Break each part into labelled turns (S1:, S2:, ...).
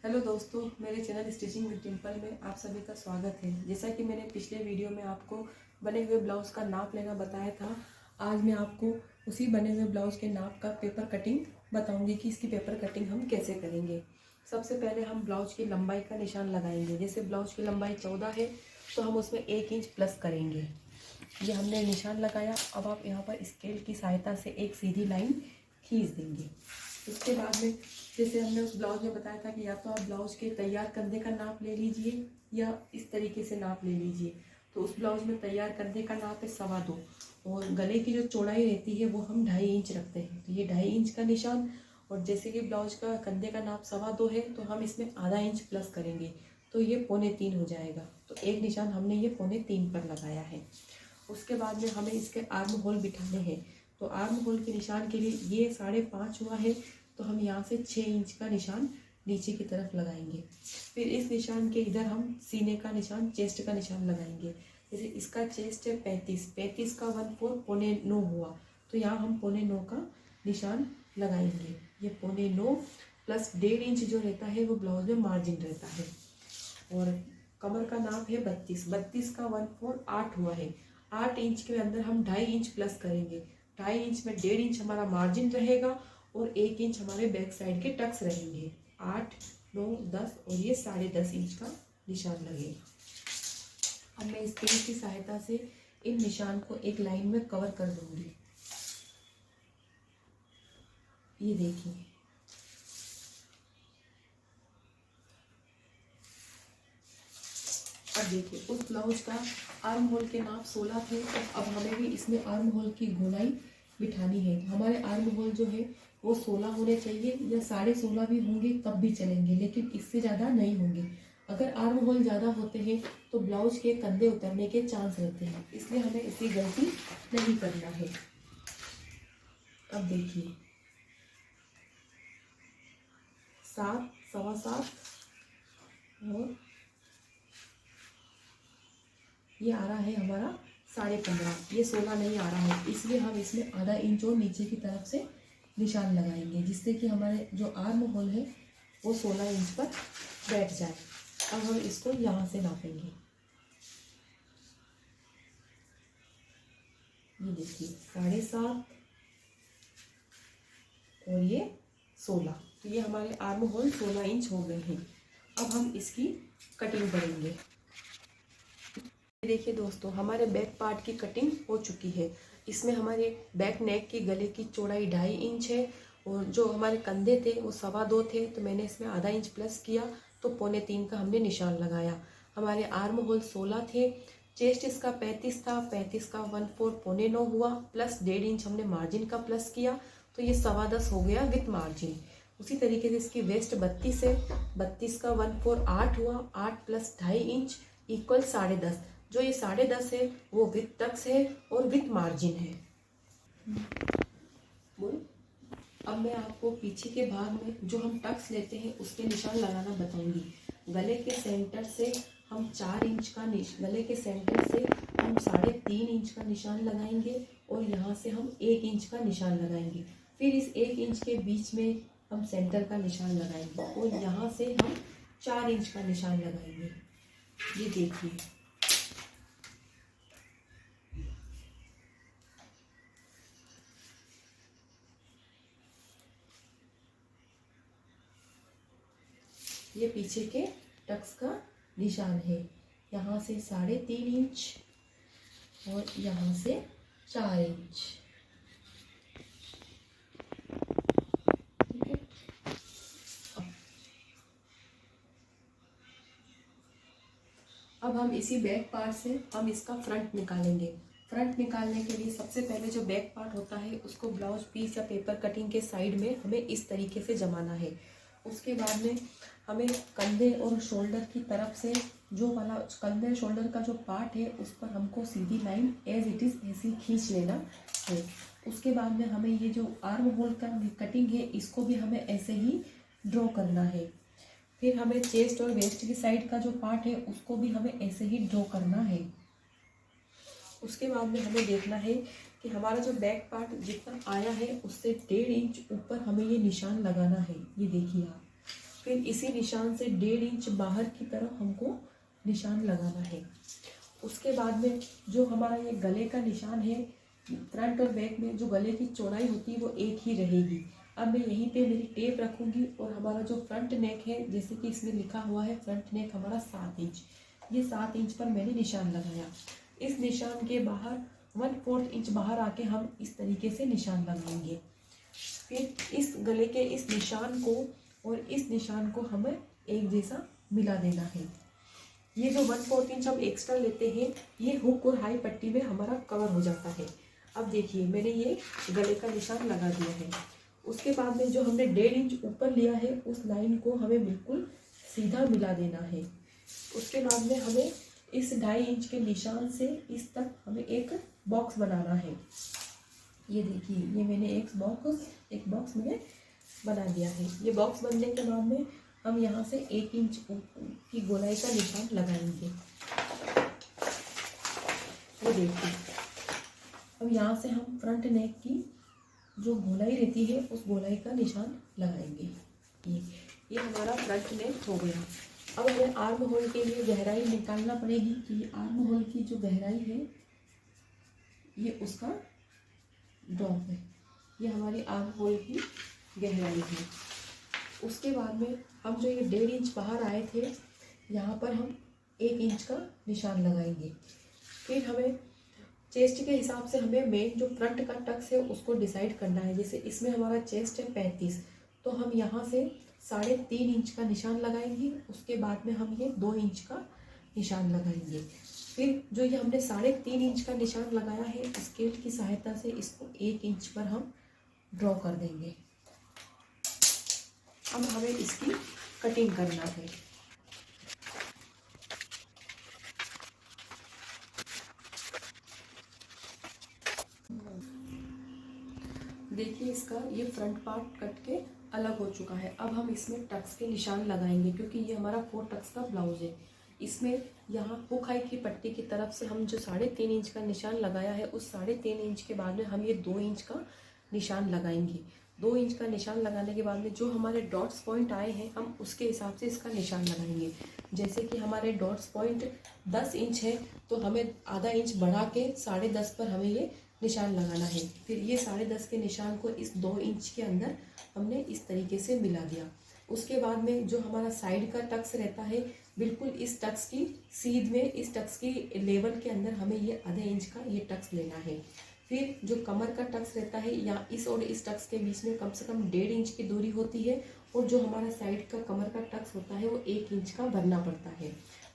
S1: Hello दोस्तों, मेरे channel stitching with टिम्पल में आप सभी का स्वागत है। जैसा कि मैंने पिछले वीडियो में आपको बने हुए ब्लाउज़ का नाप लेना बताया था, आज मैं आपको उसी बने हुए ब्लाउज़ के नाप का पेपर कटिंग बताऊंगी कि इसकी पेपर कटिंग हम कैसे करेंगे। सबसे पहले हम ब्लाउज की लंबाई का निशान लगाएंगे। जैसे ब्लाउज की लंबाई 14 है तो हम उसमें 1 इंच प्लस करेंगे। ये हमने निशान लगाया। अब आप यहाँ पर स्केल की सहायता से एक सीधी लाइन खींच देंगे। उसके बाद में जैसे हमने उस ब्लाउज में बताया था कि या तो आप ब्लाउज के तैयार कंधे का नाप ले लीजिए या इस तरीके से नाप ले लीजिए। तो उस ब्लाउज में तैयार कंधे का नाप है 2.25 और गले की जो चौड़ाई रहती है वो हम 2.5 इंच रखते हैं। तो ये 2.5 इंच का निशान। और जैसे कि ब्लाउज का कंधे का नाप 2.25 है तो हम इसमें आधा इंच प्लस करेंगे तो ये 2.25 हो जाएगा। तो एक निशान हमने ये 2.25 पर लगाया है। उसके बाद में हमें इसके आर्म होल बिठाने हैं। तो आर्म होल के निशान के लिए ये 5.5 हुआ है तो हम यहाँ से 6 इंच का निशान नीचे की तरफ लगाएंगे। फिर इस निशान के इधर हम सीने का निशान, चेस्ट का निशान लगाएंगे। जैसे इसका चेस्ट है 35 का 1/4 9.25 हुआ तो यहाँ हम 9.25 का निशान लगाएंगे। ये 9.25 प्लस 1.5 इंच जो रहता है वो ब्लाउज में मार्जिन रहता है। और कमर का नाप है 32 का 1/4 8 हुआ है। 8 इंच के अंदर हम 2.5 इंच प्लस करेंगे। 2.5 इंच में 1.5 इंच हमारा मार्जिन रहेगा और 1 इंच हमारे बैक साइड के टक्स रहेंगे। 8, 9, 10 और ये 10.5 इंच का निशान लगेगा। अब मैं इस पेन की सहायता से इन निशान को एक लाइन में कवर कर दूंगी। ये देखिए, अब देखिए उस ब्लाउज का आर्म होल के नाप 16 थे। अब हमें भी इसमें आर्म होल की गोलाई बिठानी है। हमारे आर्म होल जो है वो 16 होने चाहिए या 16.5 भी होंगे तब भी चलेंगे, लेकिन इससे ज़्यादा नहीं होंगे। अगर आर्म होल ज़्यादा होते हैं तो ब्लाउज के कंधे उतरने के चांस रहते हैं, इसलिए हमें इसकी गलती नहीं करना है। अब देखिए 7, 7.25 और ये आ रहा है हमारा 15.5। ये 16 नहीं आ रहा है, इसलिए हम इसमें आधा इंच और नीचे की तरफ से निशान लगाएंगे जिससे कि हमारे जो आर्म होल है वो 16 इंच पर बैठ जाए। अब हम इसको यहाँ से नापेंगे। ये देखिए 7.5 और ये 16, तो ये हमारे आर्म होल 16 इंच हो गए हैं। अब हम इसकी कटिंग करेंगे। देखिए दोस्तों, हमारे बैक पार्ट की कटिंग हो चुकी है। इसमें हमारे बैक नेक की गले की चौड़ाई 2.5 इंच है और जो हमारे कंधे थे वो 2.25 थे तो मैंने इसमें आधा इंच प्लस किया तो 3.25 का हमने निशान लगाया। हमारे आर्म होल 16 थे। चेस्ट इसका 35 था, 35 का 1/4 9.25 हुआ प्लस 1.5 इंच हमने मार्जिन का प्लस किया तो ये 10.25 हो गया विथ मार्जिन। उसी तरीके से इसकी वेस्ट 32 है, 32 का 1/4 8 हुआ, 8 प्लस 2.5 इंच इक्वल 10.5। जो ये 10.5 है वो विथ टक्स है और विथ मार्जिन है। बोल। अब मैं आपको पीछे के भाग में जो हम टक्स लेते हैं उसके निशान लगाना बताऊंगी। गले के सेंटर से हम 4 इंच का गले के सेंटर से हम 3.5 इंच का निशान लगाएंगे और यहाँ से हम 1 इंच का निशान लगाएंगे। फिर इस 1 इंच के बीच में हम सेंटर का निशान लगाएंगे और यहाँ से हम 4 इंच का निशान लगाएंगे। ये देखिए, ये पीछे के टक्स का निशान है। यहाँ से 3.5 इंच और यहाँ से 4 इंच। ठीक है। अब हम इसी बैक पार्ट से हम इसका फ्रंट निकालेंगे। फ्रंट निकालने के लिए सबसे पहले जो बैक पार्ट होता है उसको ब्लाउज पीस या पेपर कटिंग के साइड में हमें इस तरीके से जमाना है। उसके बाद में हमें कंधे और शोल्डर की तरफ से जो वाला कंधे शोल्डर का जो पार्ट है उस पर हमको सीधी लाइन एज इट इज़ ऐसी खींच लेना है। उसके बाद में हमें ये जो आर्म होल का कटिंग है इसको भी हमें ऐसे ही ड्रॉ करना है। फिर हमें चेस्ट और वेस्ट की साइड का जो पार्ट है उसको भी हमें ऐसे ही ड्रॉ करना है। उसके बाद में हमें देखना है कि हमारा जो बैक पार्ट जितना आया है उससे 1.5 इंच ऊपर हमें ये निशान लगाना है। ये देखिए आप, फिर इसी निशान से 1.5 इंच बाहर की तरफ हमको निशान लगाना है। उसके बाद में जो हमारा ये गले का निशान है, फ्रंट और बैक में जो गले की चौड़ाई होती है वो एक ही रहेगी। अब मैं यहीं पे मेरी टेप रखूँगी और हमारा जो फ्रंट नेक है, जैसे कि इसमें लिखा हुआ है फ्रंट नेक हमारा 7 इंच, ये 7 इंच पर मैंने निशान लगाया। इस निशान के बाहर 1/4 इंच बाहर आके हम इस तरीके से निशान लगाएंगे। फिर इस गले के इस निशान को और इस निशान को हमें एक जैसा मिला देना है। ये जो 1/4 इंच हम एक्स्ट्रा लेते हैं, ये हुक और हाई पट्टी में हमारा कवर हो जाता है। अब देखिए मैंने ये गले का निशान लगा दिया है। उसके बाद में जो हमने 1.5 इंच ऊपर लिया है, उस लाइन को हमें बिल्कुल सीधा मिला देना है। उसके बाद में हमें इस 2.5 इंच के निशान से इस तक हमें एक बॉक्स बनाना है। ये देखिए, ये मैंने एक बॉक्स मैंने बना दिया है। ये बॉक्स बनने के बाद में हम यहाँ से 1 इंच की गोलाई का निशान लगाएंगे। ये देखिए, अब यहाँ से हम फ्रंट नेक की जो गोलाई रहती है उस गोलाई का निशान लगाएंगे। ये हमारा फ्रंट नेक हो गया। अब हमें आर्म होल के लिए गहराई निकालना पड़ेगी कि ये आर्म होल की जो गहराई है ये उसका ड्रॉप है। ये हमारी आर्म होल की गहराई है। उसके बाद में हम जो ये 1.5 इंच बाहर आए थे, यहाँ पर हम 1 इंच का निशान लगाएंगे। फिर हमें चेस्ट के हिसाब से हमें मेन जो फ्रंट का टक्स है उसको डिसाइड करना है। जैसे इसमें हमारा चेस्ट है 35, तो हम यहाँ से 3.5 इंच का निशान लगाएंगे। उसके बाद में हम ये 2 इंच का निशान लगाएंगे। फिर जो ये हमने 3.5 इंच का निशान लगाया है, स्केल की सहायता से इसको 1 इंच पर हम ड्रॉ कर देंगे। अब हमें इसकी कटिंग करना है। देखिए, इसका ये फ्रंट पार्ट कट के अलग हो चुका है। अब हम इसमें टक्स के निशान लगाएंगे, क्योंकि ये हमारा 4 टक्स का ब्लाउज है। इसमें यहाँ हुक हाई की पट्टी की तरफ से हम जो 3.5 इंच का निशान लगाया है, उस 3.5 इंच के बाद में हम ये 2 इंच का निशान लगाएंगे। 2 इंच का निशान लगाने के बाद में जो हमारे डॉट्स पॉइंट आए हैं, हम उसके हिसाब से इसका निशान लगाएंगे। जैसे कि हमारे डॉट्स पॉइंट 10 इंच है, तो हमें आधा इंच बढ़ा के 10.5 पर हमें ये निशान लगाना है। फिर ये 10.5 के निशान को इस 2 इंच के अंदर हमने इस तरीके से मिला दिया। उसके बाद में जो हमारा साइड का टक्स रहता है, बिल्कुल इस टक्स की सीध में, इस टक्स की लेवल के अंदर हमें ये आधे इंच का ये टक्स लेना है। फिर जो कमर का टक्स रहता है, या इस और इस टक्स के बीच में कम से कम 1.5 इंच की दूरी होती है, और जो हमारा साइड का कमर का टक्स होता है वो 1 इंच का भरना पड़ता है।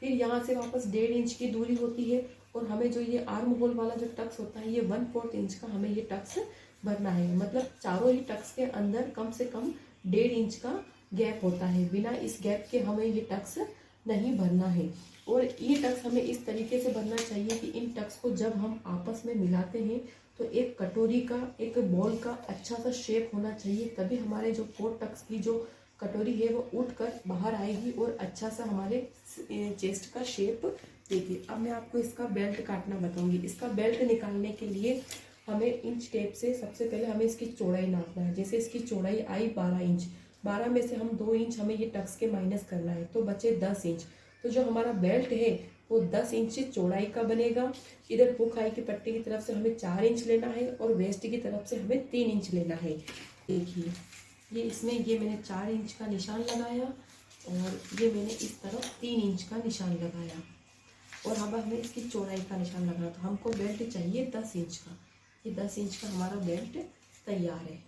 S1: फिर यहाँ से वापस 1.5 इंच की दूरी होती है, और हमें जो ये आर्म होल वाला जो टक्स होता है, ये 1/4 इंच का हमें ये टक्स भरना है। मतलब चारों ही टक्स के अंदर कम से कम 1.5 इंच का गैप होता है। बिना इस गैप के हमें ये टक्स नहीं भरना है। और ये टक्स हमें इस तरीके से भरना चाहिए कि इन टक्स को जब हम आपस में मिलाते हैं तो एक कटोरी का, एक बॉल का अच्छा सा शेप होना चाहिए। तभी हमारे जो 4 टक्स की जो कटोरी है वो उठकर बाहर आएगी और अच्छा सा हमारे चेस्ट का शेप देगी। अब मैं आपको इसका बेल्ट काटना बताऊंगी। इसका बेल्ट निकालने के लिए हमें इंच टेप से सबसे पहले हमें इसकी चौड़ाई नापना है। जैसे इसकी चौड़ाई आई 12 इंच, 12 में से हम 2 इंच हमें ये टक्स के माइनस करना है, तो बचे 10 इंच। तो जो हमारा बेल्ट है वो 10 इंच चौड़ाई का बनेगा। इधर हुक हाई की पट्टी की तरफ से हमें 4 इंच लेना है, और वेस्ट की तरफ से हमें 3 इंच लेना है। देखिए, ये इसमें ये मैंने 4 इंच का निशान लगाया, और ये मैंने इस तरफ 3 इंच का निशान लगाया, और अब हमें इसकी चौड़ाई का निशान लगाना। तो हमको बेल्ट चाहिए 10 इंच का। ये 10 इंच का हमारा बेल्ट तैयार है।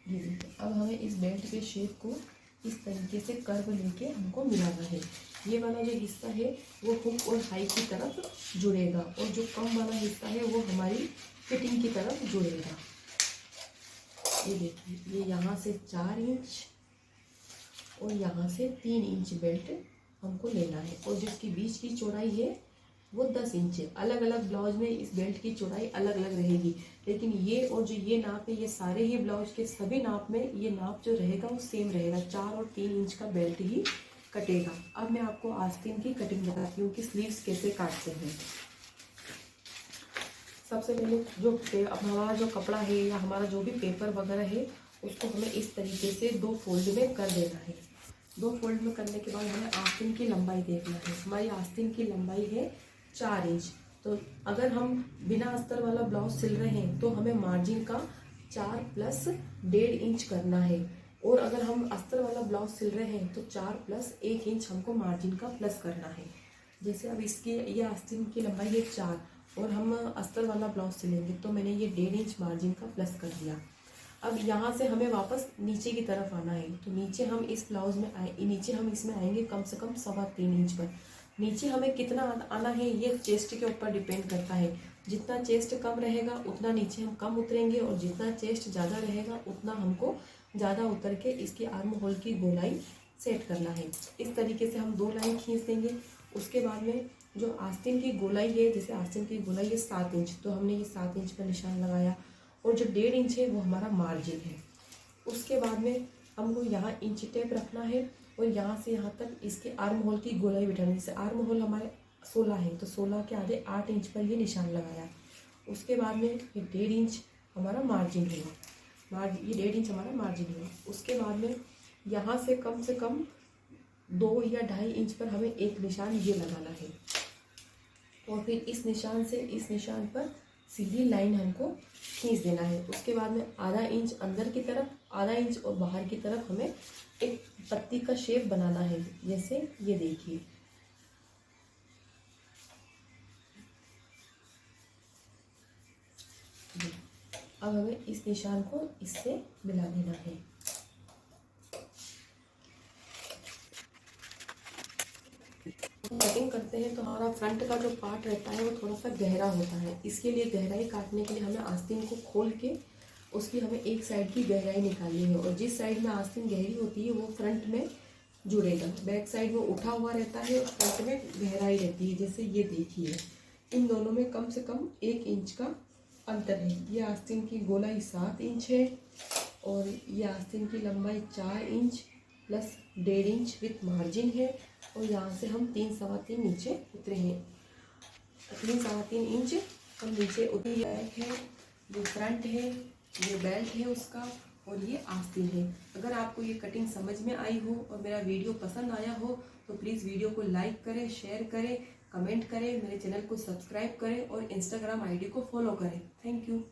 S1: ये देखिए, अब हमें इस बेल्ट के शेप को इस तरीके से कर्व लेके हमको मिलाना है। ये वाला जो हिस्सा है वो हुक और हाई की तरफ जुड़ेगा, और जो कम वाला हिस्सा है वो हमारी फिटिंग की तरफ जुड़ेगा। ये देखिए, ये यहाँ से 4 इंच और यहाँ से 3 इंच बेल्ट हमको लेना है, और जिसकी बीच की चौड़ाई है वो 10 इंच है। अलग अलग ब्लाउज में इस बेल्ट की चौड़ाई अलग अलग रहेगी, लेकिन ये और जो ये नाप है, ये सारे ही ब्लाउज के सभी नाप में ये नाप जो रहेगा वो सेम रहेगा। 4 और 3 इंच का बेल्ट ही कटेगा। अब मैं आपको आस्तीन की कटिंग बताती हूँ कि स्लीव्स कैसे काटते हैं। सबसे पहले जो हमारा जो कपड़ा है या हमारा जो भी पेपर वगैरह है उसको हमें इस तरीके से 2 फोल्ड में कर देना है। 2 फोल्ड में करने के बाद हमें आस्तीन की लंबाई देखना है। हमारी आस्तीन की लंबाई है 4 इंच। तो अगर हम बिना अस्तर वाला ब्लाउज सिल रहे हैं तो हमें मार्जिन का 4 प्लस 1.5 इंच करना है, और अगर हम अस्तर वाला ब्लाउज सिल रहे हैं तो 4 प्लस 1 इंच हमको मार्जिन का प्लस करना है। जैसे अब इसकी ये आस्तीन की लंबाई है 4 और हम अस्तर वाला ब्लाउज सिलेंगे तो मैंने ये 1.5 इंच मार्जिन का प्लस कर दिया। अब यहाँ से हमें वापस नीचे की तरफ आना है, तो नीचे हम इस ब्लाउज में नीचे हम इसमें आएंगे कम से कम 3.25 इंच पर। नीचे हमें कितना आना है ये चेस्ट के ऊपर डिपेंड करता है। जितना चेस्ट कम रहेगा उतना नीचे हम कम उतरेंगे, और जितना चेस्ट ज़्यादा रहेगा उतना हमको ज़्यादा उतर के इसकी आर्म होल की गोलाई सेट करना है। इस तरीके से हम 2 लाइन खींच देंगे। उसके बाद में जो आस्तीन की गोलाई है, जैसे आस्तीन की गोलाई है 7 इंच, तो हमने ये 7 इंच पर निशान लगाया, और जो 1.5 इंच है वो हमारा मार्जिन है। उसके बाद में हमको यहाँ इंच टेप रखना है, और यहाँ से यहाँ तक इसके आर्म होल की गोलाई बिठानी है। जैसे आर्म होल हमारे 16 है तो 16 के आधे 8 इंच पर ये निशान लगाया। उसके बाद में ये 1.5 इंच हमारा मार्जिन हुआ, ये 1.5 इंच हमारा मार्जिन हुआ। उसके बाद में यहाँ से कम 2 या 2.5 इंच पर हमें एक निशान ये लगाना है, और फिर इस निशान से इस निशान पर सीधी लाइन हमको खींच देना है। उसके बाद में आधा इंच अंदर की तरफ, आधा इंच और बाहर की तरफ हमें एक पत्ती का शेप बनाना है, जैसे ये देखिए। अब हमें इस निशान को इससे मिला देना है। कटिंग करते हैं तो हमारा फ्रंट का जो पार्ट रहता है वो थोड़ा सा गहरा होता है। इसके लिए गहराई काटने के लिए हमें आस्तीन को खोल के उसकी हमें एक साइड की गहराई निकालनी है, और जिस साइड में आस्तीन गहरी होती है वो फ्रंट में जुड़ेगा। बैक साइड में उठा हुआ रहता है और फ्रंट में गहराई रहती है। जैसे ये देखिए, इन दोनों में कम से कम 1 इंच का अंतर है। ये आस्तीन की गोलाई 7 इंच है, और ये आस्तीन की लंबाई 4 inch plus 1.5 inch with margin है, और यहाँ से हम 3-3.25 नीचे उतरे हैं। 3-3.25 इंच हम नीचे उतरे। बैक है, ये फ्रंट है, ये बेल्ट है उसका, और ये आस्तीन है। अगर आपको ये कटिंग समझ में आई हो और मेरा वीडियो पसंद आया हो तो प्लीज़ वीडियो को लाइक करें, शेयर करें, कमेंट करें, मेरे चैनल को सब्सक्राइब करें और इंस्टाग्राम आईडी को फॉलो करें। Thank you.